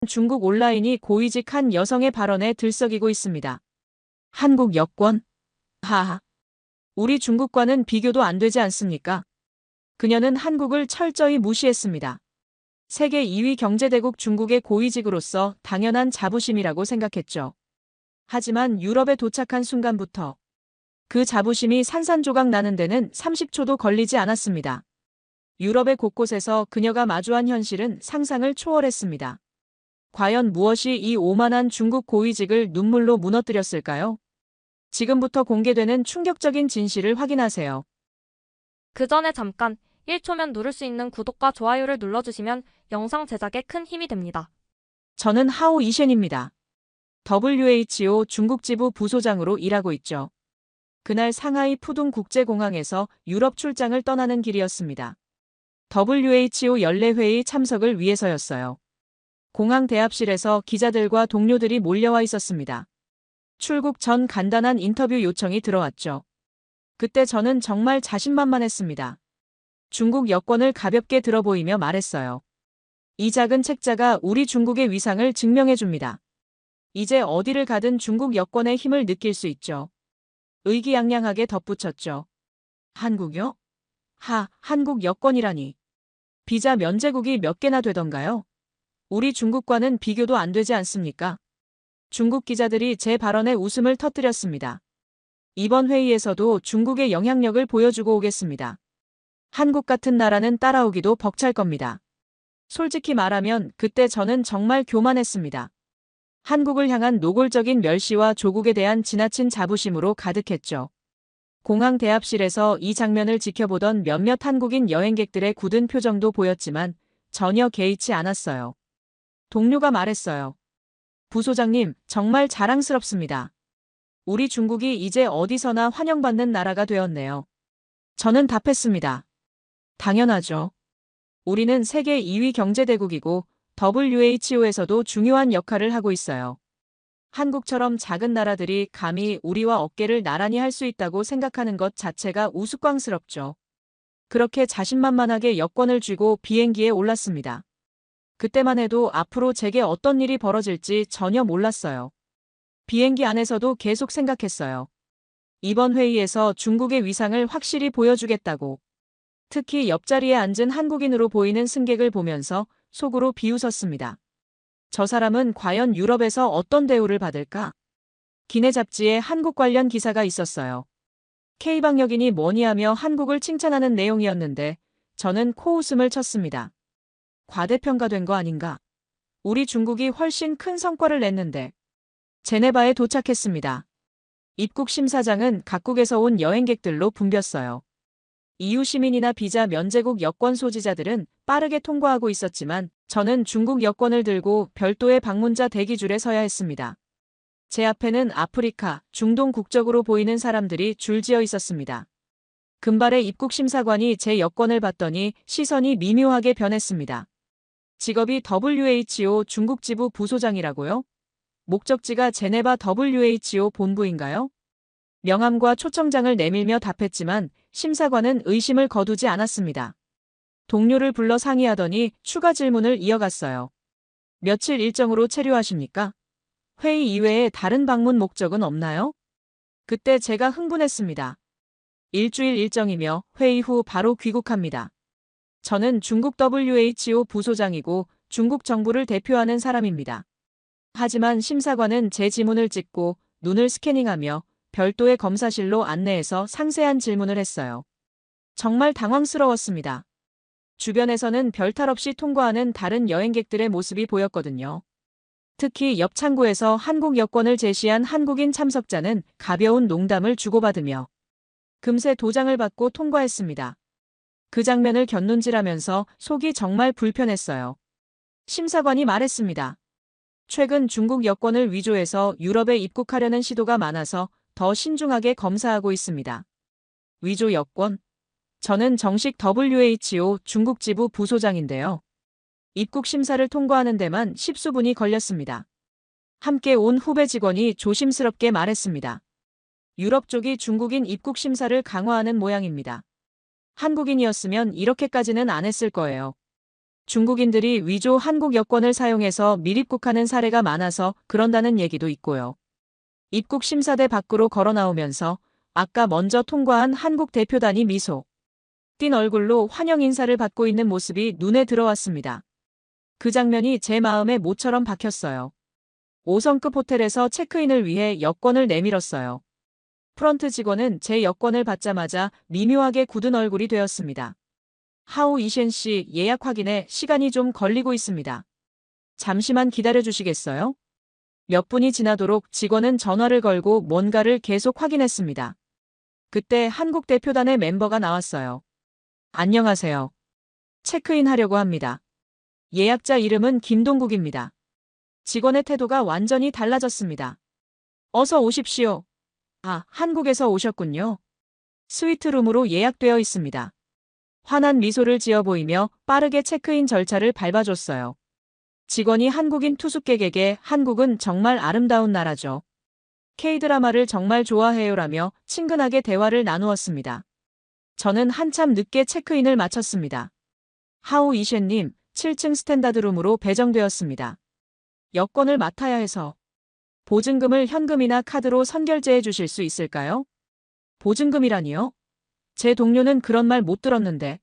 중국 온라인이 고위직 한 여성의 발언에 들썩이고 있습니다. 한국 여권? 하하. 우리 중국과는 비교도 안 되지 않습니까? 그녀는 한국을 철저히 무시했습니다. 세계 2위 경제대국 중국의 고위직으로서 당연한 자부심이라고 생각했죠. 하지만 유럽에 도착한 순간부터 그 자부심이 산산조각 나는 데는 30초도 걸리지 않았습니다. 유럽의 곳곳에서 그녀가 마주한 현실은 상상을 초월했습니다. 과연 무엇이 이 오만한 중국 고위직을 눈물로 무너뜨렸을까요? 지금부터 공개되는 충격적인 진실을 확인하세요. 그 전에 잠깐 1초면 누를 수 있는 구독과 좋아요를 눌러주시면 영상 제작에 큰 힘이 됩니다. 저는 하오 이셴입니다. WHO 중국 지부 부소장으로 일하고 있죠. 그날 상하이 푸둥 국제공항에서 유럽 출장을 떠나는 길이었습니다. WHO 연례회의 참석을 위해서였어요. 공항 대합실에서 기자들과 동료들이 몰려와 있었습니다. 출국 전 간단한 인터뷰 요청이 들어왔죠. 그때 저는 정말 자신만만했습니다. 중국 여권을 가볍게 들어보이며 말했어요. 이 작은 책자가 우리 중국의 위상을 증명해줍니다. 이제 어디를 가든 중국 여권의 힘을 느낄 수 있죠. 의기양양하게 덧붙였죠. 한국요? 한국 여권이라니. 비자 면제국이 몇 개나 되던가요? 우리 중국과는 비교도 안 되지 않습니까? 중국 기자들이 제 발언에 웃음을 터뜨렸습니다. 이번 회의에서도 중국의 영향력을 보여주고 오겠습니다. 한국 같은 나라는 따라오기도 벅찰 겁니다. 솔직히 말하면 그때 저는 정말 교만했습니다. 한국을 향한 노골적인 멸시와 조국에 대한 지나친 자부심으로 가득했죠. 공항 대합실에서 이 장면을 지켜보던 몇몇 한국인 여행객들의 굳은 표정도 보였지만 전혀 개의치 않았어요. 동료가 말했어요. 부소장님, 정말 자랑스럽습니다. 우리 중국이 이제 어디서나 환영받는 나라가 되었네요. 저는 답했습니다. 당연하죠. 우리는 세계 2위 경제대국이고 WHO에서도 중요한 역할을 하고 있어요. 한국처럼 작은 나라들이 감히 우리와 어깨를 나란히 할 수 있다고 생각하는 것 자체가 우스꽝스럽죠. 그렇게 자신만만하게 여권을 쥐고 비행기에 올랐습니다. 그때만 해도 앞으로 제게 어떤 일이 벌어질지 전혀 몰랐어요. 비행기 안에서도 계속 생각했어요. 이번 회의에서 중국의 위상을 확실히 보여주겠다고. 특히 옆자리에 앉은 한국인으로 보이는 승객을 보면서 속으로 비웃었습니다. 저 사람은 과연 유럽에서 어떤 대우를 받을까? 기내 잡지에 한국 관련 기사가 있었어요. K방역인이 뭐니 하며 한국을 칭찬하는 내용이었는데 저는 코웃음을 쳤습니다. 과대평가된 거 아닌가? 우리 중국이 훨씬 큰 성과를 냈는데. 제네바에 도착했습니다. 입국 심사장은 각국에서 온 여행객들로 붐볐어요. EU 시민이나 비자 면제국 여권 소지자들은 빠르게 통과하고 있었지만 저는 중국 여권을 들고 별도의 방문자 대기줄에 서야 했습니다. 제 앞에는 아프리카, 중동 국적으로 보이는 사람들이 줄지어 있었습니다. 금발의 입국 심사관이 제 여권을 봤더니 시선이 미묘하게 변했습니다. 직업이 WHO 중국 지부 부소장이라고요? 목적지가 제네바 WHO 본부인가요? 명함과 초청장을 내밀며 답했지만 심사관은 의심을 거두지 않았습니다. 동료를 불러 상의하더니 추가 질문을 이어갔어요. 며칠 일정으로 체류하십니까? 회의 이외에 다른 방문 목적은 없나요? 그때 제가 흥분했습니다. 일주일 일정이며 회의 후 바로 귀국합니다. 저는 중국 WHO 부소장이고 중국 정부를 대표하는 사람입니다. 하지만 심사관은 제 지문을 찍고 눈을 스캐닝하며 별도의 검사실로 안내해서 상세한 질문을 했어요. 정말 당황스러웠습니다. 주변에서는 별탈 없이 통과하는 다른 여행객들의 모습이 보였거든요. 특히 옆 창구에서 한국 여권을 제시한 한국인 참석자는 가벼운 농담을 주고받으며 금세 도장을 받고 통과했습니다. 그 장면을 곁눈질하면서 속이 정말 불편했어요. 심사관이 말했습니다. 최근 중국 여권을 위조해서 유럽에 입국하려는 시도가 많아서 더 신중하게 검사하고 있습니다. 위조 여권? 저는 정식 WHO 중국 지부 부소장인데요. 입국 심사를 통과하는 데만 10수분이 걸렸습니다. 함께 온 후배 직원이 조심스럽게 말했습니다. 유럽 쪽이 중국인 입국 심사를 강화하는 모양입니다. 한국인이었으면 이렇게까지는 안 했을 거예요. 중국인들이 위조 한국 여권을 사용해서 밀입국하는 사례가 많아서 그런다는 얘기도 있고요. 입국 심사대 밖으로 걸어 나오면서 아까 먼저 통과한 한국 대표단이 미소 띤 얼굴로 환영 인사를 받고 있는 모습이 눈에 들어왔습니다. 그 장면이 제 마음에 모처럼 박혔어요. 5성급 호텔에서 체크인을 위해 여권을 내밀었어요. 프런트 직원은 제 여권을 받자마자 미묘하게 굳은 얼굴이 되었습니다. 하우 이셴 씨, 예약 확인에 시간이 좀 걸리고 있습니다. 잠시만 기다려 주시겠어요? 몇 분이 지나도록 직원은 전화를 걸고 뭔가를 계속 확인했습니다. 그때 한국 대표단의 멤버가 나왔어요. 안녕하세요. 체크인 하려고 합니다. 예약자 이름은 김동국입니다. 직원의 태도가 완전히 달라졌습니다. 어서 오십시오. 아, 한국에서 오셨군요. 스위트룸으로 예약되어 있습니다. 환한 미소를 지어 보이며 빠르게 체크인 절차를 밟아줬어요. 직원이 한국인 투숙객에게 한국은 정말 아름다운 나라죠. K드라마를 정말 좋아해요라며 친근하게 대화를 나누었습니다. 저는 한참 늦게 체크인을 마쳤습니다. 하우 이셴님, 7층 스탠다드룸으로 배정되었습니다. 여권을 맡아야 해서 보증금을 현금이나 카드로 선결제해 주실 수 있을까요? 보증금이라니요? 제 동료는 그런 말 못 들었는데.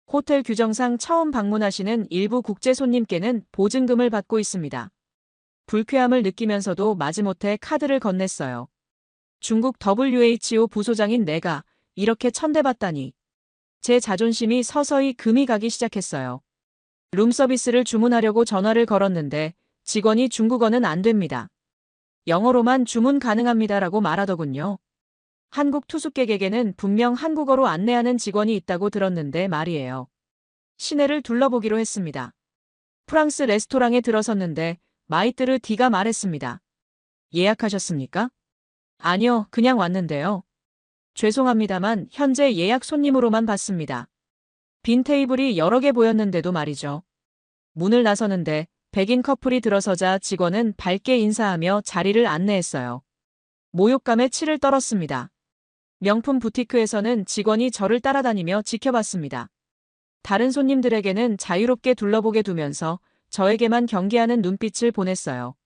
호텔 규정상 처음 방문하시는 일부 국제 손님께는 보증금을 받고 있습니다. 불쾌함을 느끼면서도 마지못해 카드를 건넸어요. 중국 WHO 부소장인 내가 이렇게 천대받다니. 제 자존심이 서서히 금이 가기 시작했어요. 룸서비스를 주문하려고 전화를 걸었는데 직원이 중국어는 안 됩니다. 영어로만 주문 가능합니다라고 말하더군요. 한국 투숙객에게는 분명 한국어로 안내하는 직원이 있다고 들었는데 말이에요. 시내를 둘러보기로 했습니다. 프랑스 레스토랑에 들어섰는데 마이뜨르 D가 말했습니다. 예약하셨습니까? 아니요, 그냥 왔는데요. 죄송합니다만 현재 예약 손님으로만 받습니다. 빈 테이블이 여러 개 보였는데도 말이죠. 문을 나서는데 백인 커플이 들어서자 직원은 밝게 인사하며 자리를 안내했어요. 모욕감에 치를 떨었습니다. 명품 부티크에서는 직원이 저를 따라다니며 지켜봤습니다. 다른 손님들에게는 자유롭게 둘러보게 두면서 저에게만 경계하는 눈빛을 보냈어요.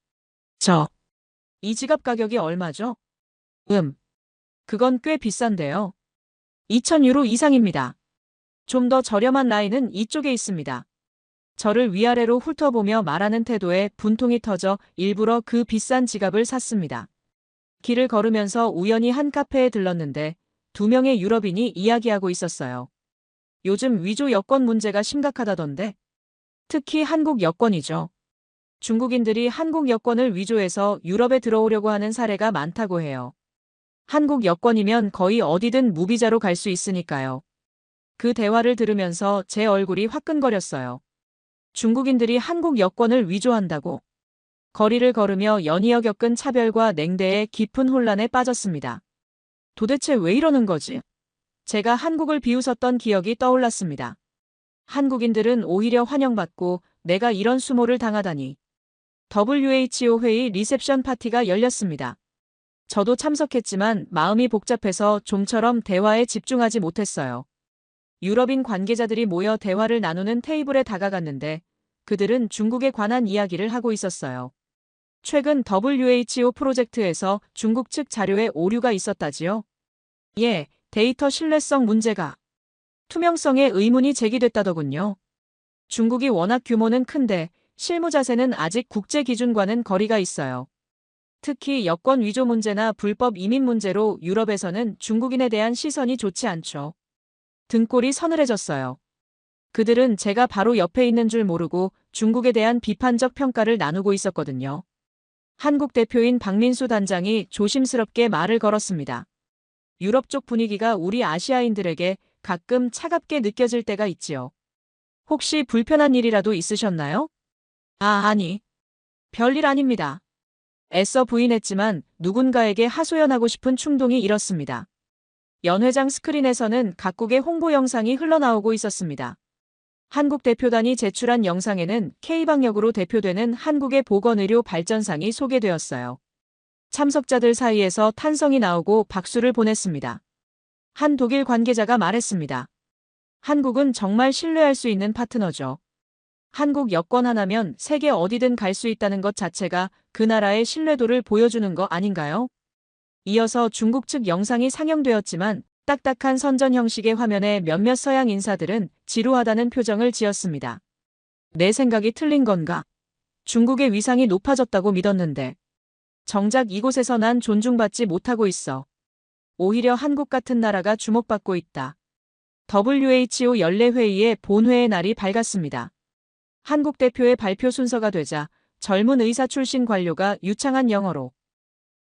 이 지갑 가격이 얼마죠? 그건 꽤 비싼데요. 2,000유로 이상입니다. 좀 더 저렴한 라인은 이쪽에 있습니다. 저를 위아래로 훑어보며 말하는 태도에 분통이 터져 일부러 그 비싼 지갑을 샀습니다. 길을 걸으면서 우연히 한 카페에 들렀는데 2명의 유럽인이 이야기하고 있었어요. 요즘 위조 여권 문제가 심각하다던데. 특히 한국 여권이죠. 중국인들이 한국 여권을 위조해서 유럽에 들어오려고 하는 사례가 많다고 해요. 한국 여권이면 거의 어디든 무비자로 갈 수 있으니까요. 그 대화를 들으면서 제 얼굴이 화끈거렸어요. 중국인들이 한국 여권을 위조한다고. 거리를 걸으며 연이어 겪은 차별과 냉대에 깊은 혼란에 빠졌습니다. 도대체 왜 이러는 거지? 제가 한국을 비웃었던 기억이 떠올랐습니다. 한국인들은 오히려 환영받고 내가 이런 수모를 당하다니. WHO 회의 리셉션 파티가 열렸습니다. 저도 참석했지만 마음이 복잡해서 좀처럼 대화에 집중하지 못했어요. 유럽인 관계자들이 모여 대화를 나누는 테이블에 다가갔는데 그들은 중국에 관한 이야기를 하고 있었어요. 최근 WHO 프로젝트에서 중국 측 자료에 오류가 있었다지요? 예, 데이터 신뢰성 문제가. 투명성에 의문이 제기됐다더군요. 중국이 워낙 규모는 큰데 실무 자세는 아직 국제 기준과는 거리가 있어요. 특히 여권 위조 문제나 불법 이민 문제로 유럽에서는 중국인에 대한 시선이 좋지 않죠. 등골이 서늘해졌어요. 그들은 제가 바로 옆에 있는 줄 모르고 중국에 대한 비판적 평가를 나누고 있었거든요. 한국 대표인 박민수 단장이 조심스럽게 말을 걸었습니다. 유럽 쪽 분위기가 우리 아시아인들에게 가끔 차갑게 느껴질 때가 있지요. 혹시 불편한 일이라도 있으셨나요? 아니. 별일 아닙니다. 애써 부인했지만 누군가에게 하소연하고 싶은 충동이 일었습니다. 연회장 스크린에서는 각국의 홍보 영상이 흘러나오고 있었습니다. 한국 대표단이 제출한 영상에는 K방역으로 대표되는 한국의 보건의료 발전상이 소개되었어요. 참석자들 사이에서 탄성이 나오고 박수를 보냈습니다. 한 독일 관계자가 말했습니다. 한국은 정말 신뢰할 수 있는 파트너죠. 한국 여권 하나면 세계 어디든 갈 수 있다는 것 자체가 그 나라의 신뢰도를 보여주는 거 아닌가요? 이어서 중국 측 영상이 상영되었지만 딱딱한 선전 형식의 화면에 몇몇 서양 인사들은 지루하다는 표정을 지었습니다. 내 생각이 틀린 건가? 중국의 위상이 높아졌다고 믿었는데. 정작 이곳에서 난 존중받지 못하고 있어. 오히려 한국 같은 나라가 주목받고 있다. WHO 연례회의의 본회의 날이 밝았습니다. 한국 대표의 발표 순서가 되자 젊은 의사 출신 관료가 유창한 영어로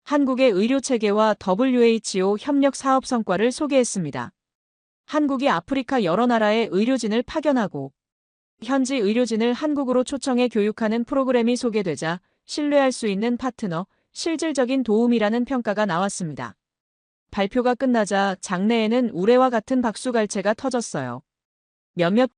한국의 의료 체계와 WHO 협력 사업 성과를 소개했습니다. 한국이 아프리카 여러 나라의 의료진을 파견하고 현지 의료진을 한국으로 초청해 교육하는 프로그램이 소개되자 신뢰할 수 있는 파트너, 실질적인 도움이라는 평가가 나왔습니다. 발표가 끝나자 장내에는 우레와 같은 박수갈채가 터졌어요. 몇몇